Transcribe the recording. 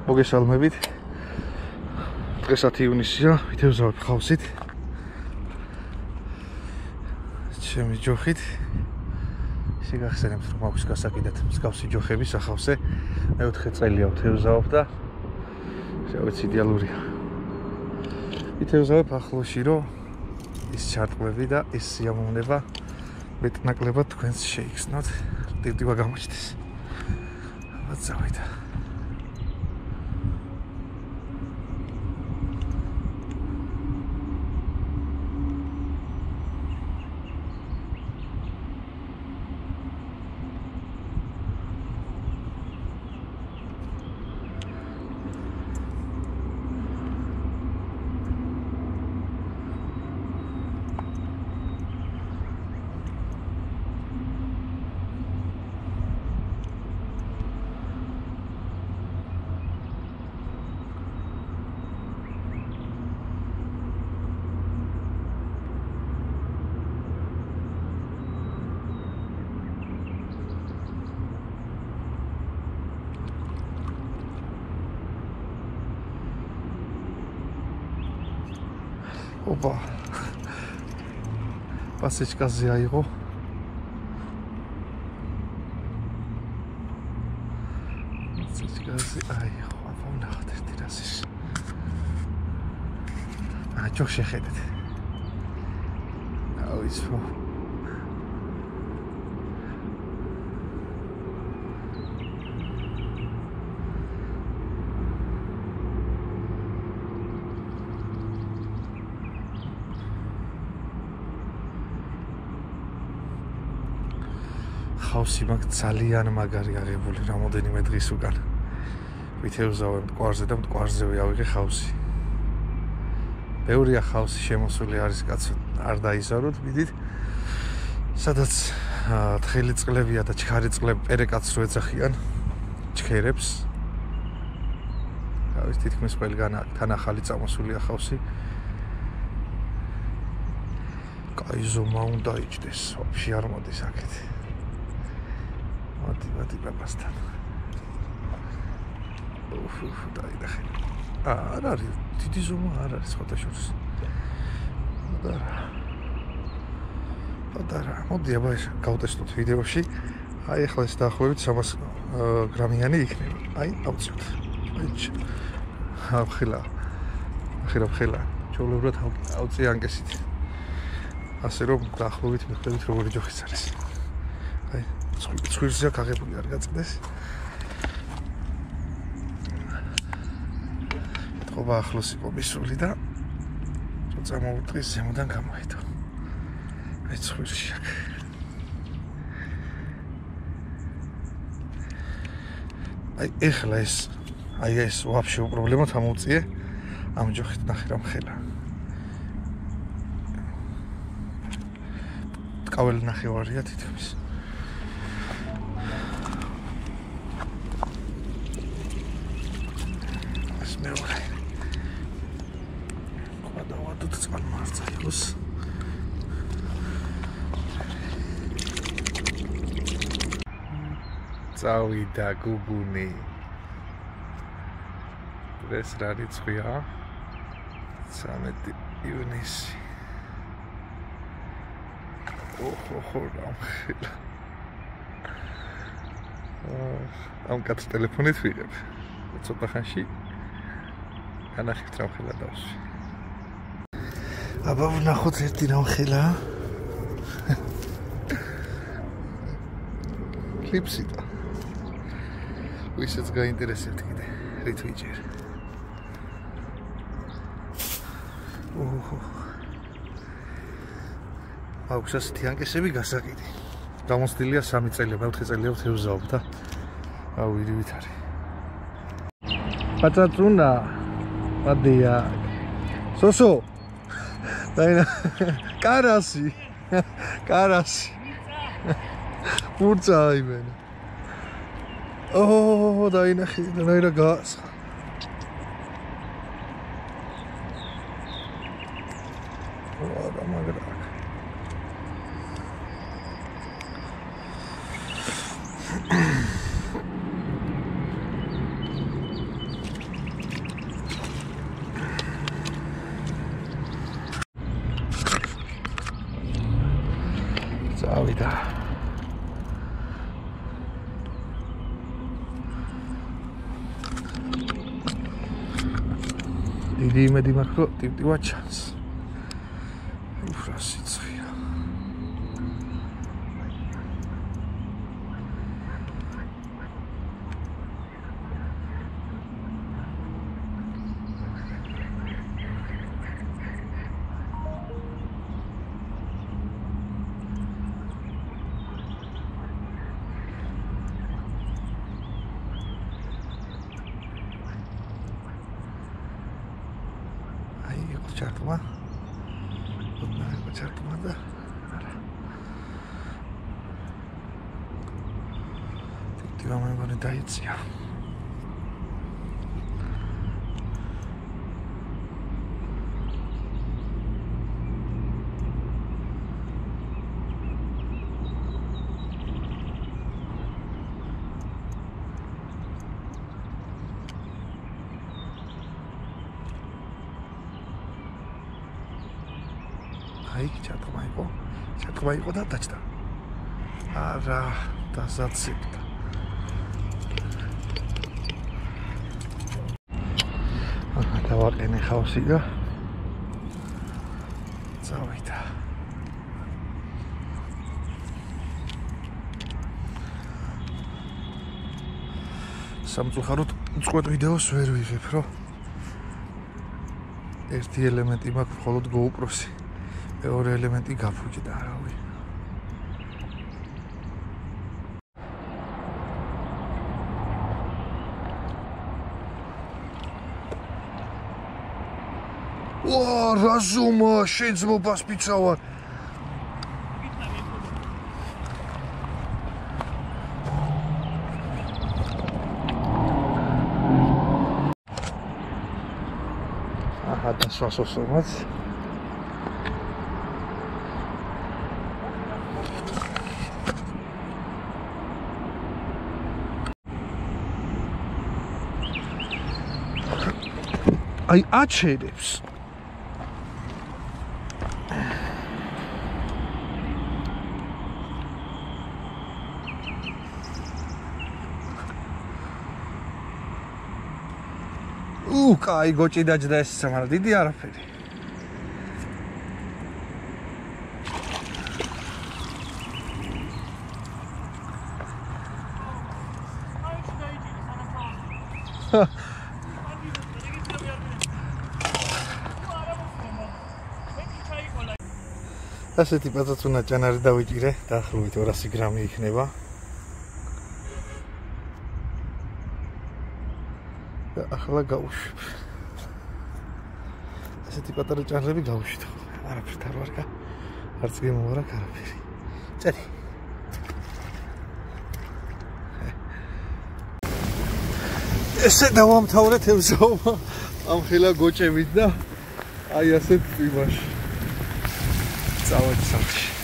მოგესალმებით. დღეს 10 ივნისია, ვითევზავებ ხავსით. ჩემი ჯოხით. ისე გახსენებთ, რომ აქვს გასაკიდეთ მსგავსი ჯოხები სახავსე. მე 4 წელია ვთევზავებ და შევეც იდეალურია. ვითევზავებ ახლოში, რომ ის ჩარტყმები და ის სიამოვნება მეტნაკლებად თქვენს შეიხსნათ. დივდივა გამოჩნდეს. ვაცავით. Opa. Pasechkaze აიღო. Pasechkaze აიღო. აბა ვნახოთ ერთი რაზის. ჯოხ შეხედეთ. აუ ის ხო. ხავსი მაგ ძალიან მაგარი აღებული რამოდენიმე დღის უკან. ვითევზავებ მტკვარზე და მტკვარზე ვიავიღე ხავსი. ბევრია ხავსი შემოსული არის კაცო, არ დაიზაროთ, მიდით. სადაც თხელი წყლებია და ჩქარი წყლები პერეკაც რო ეძახიან ჩქერებს. თავის თითქმის ყველგან თან ახალი წამოსულია ხავსი. კაი ზომა უნდა იჭდეს, ვაფშე არ მოდის აქეთ. Mati babastan. დაიდახე. არ არის, დიდი ზომა არ არის ხოთაშორს. პატარა. მოდი აბა ეს გავტესტოთ ვიდეოში. აი ახლა ეს დაახლოებით 300 გრამიანი იქნება. აი, ავწევთ. აი, ხილა. ჩაულებრად ავწი ანკესით. ასე რომ დაახლოებით მიხვდებით როგორი ჯოხიც არის. აი ცხვირზე აღებული არ გაწდეს. ეთყობა ახლოს იყო მისული და როცა მოვუტყვის ზემოდან გამოედო. აი ცხვირში აქ. აი ეხლა ეს ვაფშე პრობლემად ამოვწიე. ამ ჯოხით ნახე რა მხელა. ტკაველი ნახევარია თითქმის. წავიდა გუგუნი. დღეს რა რიცხვია? 13 ივნისი. ოჰო, რამხელა. ამ კაც ტელეფონით ვიღებ. ცოტა ხანში განახებთ რამხელა დავსვი. აბა ვნახოთ ერთი რამხელა. კლიპსიტა. ვისაც გაინტერესებთ კიდე, რით ვიჯერ. ოჰო. აქვს ასეთი ანკესები გასაკიდი. დამოსდილია 3 წელია, 4 წელია ვთევზავებ და აუ ირივით არის. პაწაწუნა. მადია. სოსო. დაინა. კარასი. Purța imeni. Oh, dainახი, დაირა გაასხა. ვარა მაგრა. დიდი იმედი მაქვს, რომ ტივტივა ჩანს. უფროსი ცხია. ჩარტმა და ტივტივა მე მგონი დაიწია. აი ჩარტმა იყო და დაჭდა. არა, დასაცებდა. დავაყენე ხავსი და წავიდა. სამწუხაროდ უწყვეტ ვიდეოს ვერ ვიღებ, რომ ერთი ელემენტი მაქვს მხოლოდ GoPro-ში. მეორე ელემენტი გაფუჭდა, რავი. ვა, რაზუმა, შეძლობას პიცავარ. აჰა, დასვასოსომაც. აი აჩერებს. კაი გოჭი დაჯდა ეს, მაგრამ დიდი არაფერი. ასეთი პაწაწუნა ჭანარი დავიჭირე, დაახლოებით 200 გრამი იქნება. და ახლა გავუშვებ. ასეთი პატარა ჭანრები გავუშვით. არაფერთ არ ვარგა. არც გემოვარ აქ არაფერი. წერი. ესე დავამთავრეთ ემზაობა ამ ხელა გოჭებით და აი ასეთ იმაში. წავედი სახლში.